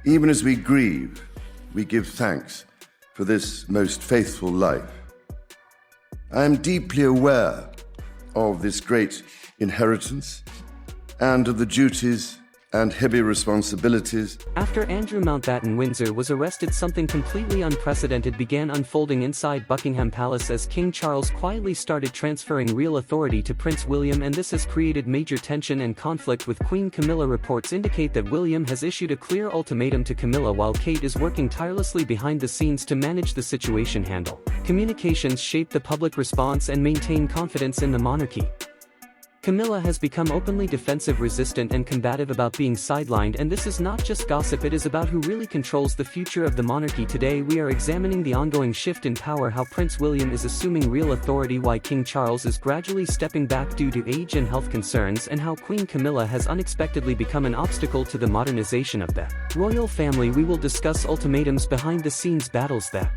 Even as we grieve, we give thanks for this most faithful life. I am deeply aware of this great inheritance and of the duties and heavy responsibilities. After Andrew Mountbatten Windsor was arrested, something completely unprecedented began unfolding inside Buckingham Palace as King Charles quietly started transferring real authority to Prince William, and this has created major tension and conflict with Queen Camilla. Reports indicate that William has issued a clear ultimatum to Camilla while Kate is working tirelessly behind the scenes to manage the situation. Communications shape the public response and maintain confidence in the monarchy. Camilla has become openly defensive, resistant and combative about being sidelined, and this is not just gossip, it is about who really controls the future of the monarchy. Today we are examining the ongoing shift in power, how Prince William is assuming real authority, why King Charles is gradually stepping back due to age and health concerns, and how Queen Camilla has unexpectedly become an obstacle to the modernization of the royal family. We will discuss ultimatums, behind the scenes battles, the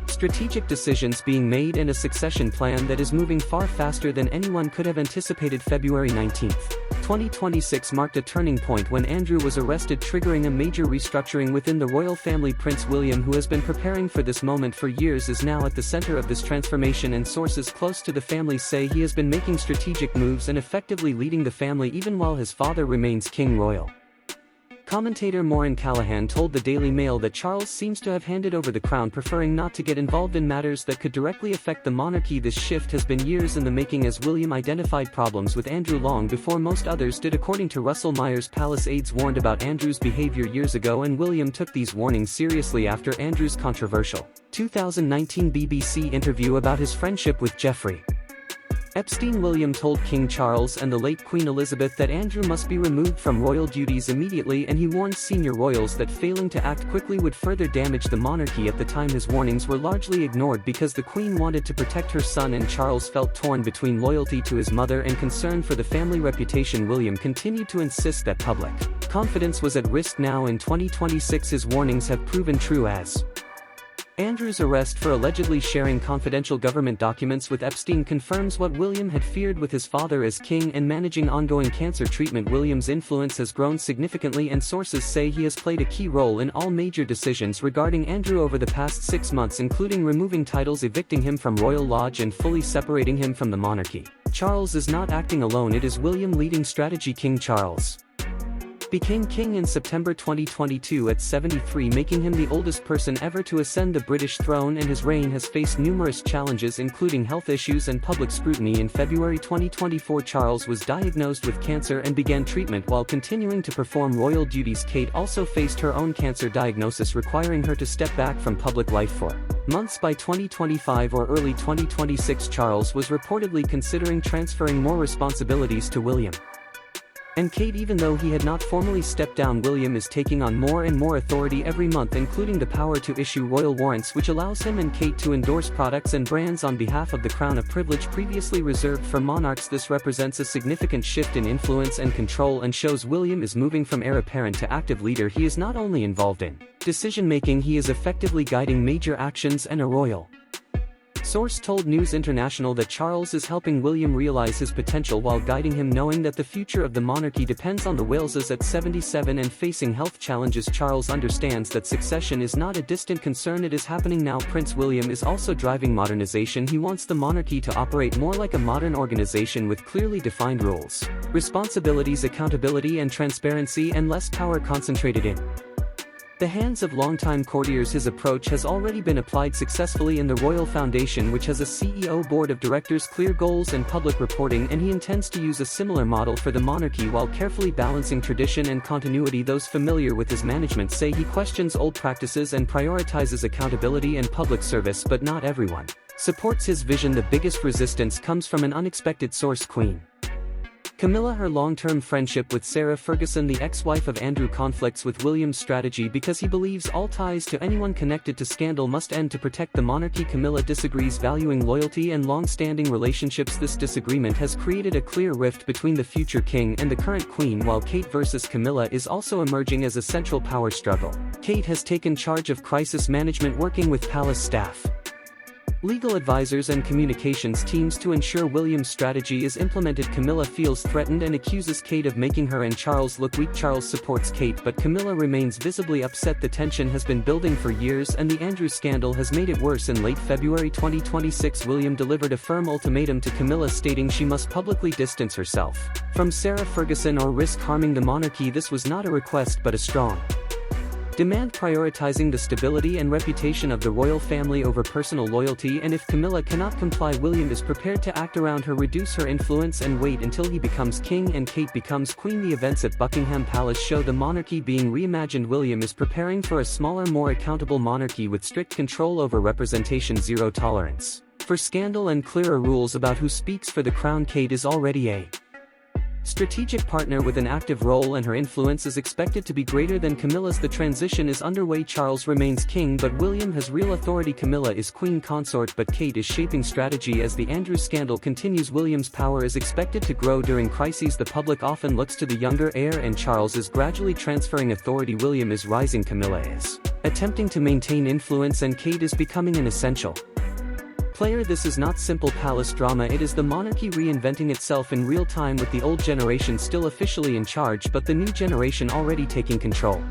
strategic decisions being made, and a succession plan that is moving far faster than anyone could have anticipated. February 19, 2026 marked a turning point when Andrew was arrested, triggering a major restructuring within the royal family. Prince William, who has been preparing for this moment for years, is now at the center of this transformation, and sources close to the family say he has been making strategic moves and effectively leading the family even while his father remains King Royal. Commentator Maureen Callahan told the Daily Mail that Charles seems to have handed over the crown, preferring not to get involved in matters that could directly affect the monarchy. This shift has been years in the making, as William identified problems with Andrew long before most others did. According to Russell Myers, palace aides warned about Andrew's behavior years ago, and William took these warnings seriously after Andrew's controversial 2019 BBC interview about his friendship with Jeffrey Epstein. William told King Charles and the late Queen Elizabeth that Andrew must be removed from royal duties immediately, and he warned senior royals that failing to act quickly would further damage the monarchy. At the time, his warnings were largely ignored because the Queen wanted to protect her son, and Charles felt torn between loyalty to his mother and concern for the family reputation. William continued to insist that public confidence was at risk. Now in 2026, his warnings have proven true, as Andrew's arrest for allegedly sharing confidential government documents with Epstein confirms what William had feared with his father as king and managing ongoing cancer treatment. William's influence has grown significantly, and sources say he has played a key role in all major decisions regarding Andrew over the past 6 months, including removing titles, evicting him from Royal Lodge, and fully separating him from the monarchy. Charles is not acting alone, it is William leading strategy. King Charles became king in September 2022 at 73, making him the oldest person ever to ascend the British throne, and his reign has faced numerous challenges, including health issues and public scrutiny. In February 2024, Charles was diagnosed with cancer and began treatment while continuing to perform royal duties. Kate also faced her own cancer diagnosis, requiring her to step back from public life for months. By 2025 or early 2026, Charles was reportedly considering transferring more responsibilities to William and Kate. Even though he had not formally stepped down, William is taking on more and more authority every month, including the power to issue royal warrants, which allows him and Kate to endorse products and brands on behalf of the crown, a privilege previously reserved for monarchs. This represents a significant shift in influence and control, and shows William is moving from heir apparent to active leader. He is not only involved in decision-making, he is effectively guiding major actions, and a royal source told News International that Charles is helping William realize his potential while guiding him, knowing that the future of the monarchy depends on the Waleses. At 77 and facing health challenges, Charles understands that succession is not a distant concern, it is happening now. Prince William is also driving modernization. He wants the monarchy to operate more like a modern organization with clearly defined roles, responsibilities, accountability and transparency, and less power concentrated in the hands of longtime courtiers. His approach has already been applied successfully in the Royal Foundation, which has a CEO board of directors, clear goals and public reporting, and he intends to use a similar model for the monarchy while carefully balancing tradition and continuity. Those familiar with his management say he questions old practices and prioritizes accountability and public service, but not everyone supports his vision. The biggest resistance comes from an unexpected source: Queen Camilla. Her long-term friendship with Sarah Ferguson, the ex-wife of Andrew, conflicts with William's strategy because he believes all ties to anyone connected to scandal must end to protect the monarchy. Camilla disagrees, valuing loyalty and long-standing relationships. This disagreement has created a clear rift between the future king and the current queen, while Kate versus Camilla is also emerging as a central power struggle. Kate has taken charge of crisis management, working with palace staff legal advisors and communications teams to ensure William's strategy is implemented. Camilla feels threatened and accuses Kate of making her and Charles look weak. Charles supports Kate, but Camilla remains visibly upset. The tension has been building for years and the Andrew scandal has made it worse. In late February 2026, William delivered a firm ultimatum to Camilla, stating she must publicly distance herself from Sarah Ferguson or risk harming the monarchy. This was not a request but a strong demand, prioritizing the stability and reputation of the royal family over personal loyalty. And if Camilla cannot comply, William is prepared to act around her, reduce her influence and wait until he becomes king and Kate becomes queen. The events at Buckingham Palace show the monarchy being reimagined. William is preparing for a smaller, more accountable monarchy with strict control over representation, zero tolerance for scandal and clearer rules about who speaks for the crown. Kate is already a strategic partner with an active role and her influence is expected to be greater than Camilla's. The transition is underway. Charles remains king but William has real authority. Camilla is queen consort but Kate is shaping strategy as the Andrew scandal continues. William's power is expected to grow during crises. The public often looks to the younger heir and Charles is gradually transferring authority. William is rising, Camilla is attempting to maintain influence and Kate is becoming an essential player. This is not simple palace drama, it is the monarchy reinventing itself in real time, with the old generation still officially in charge but the new generation already taking control.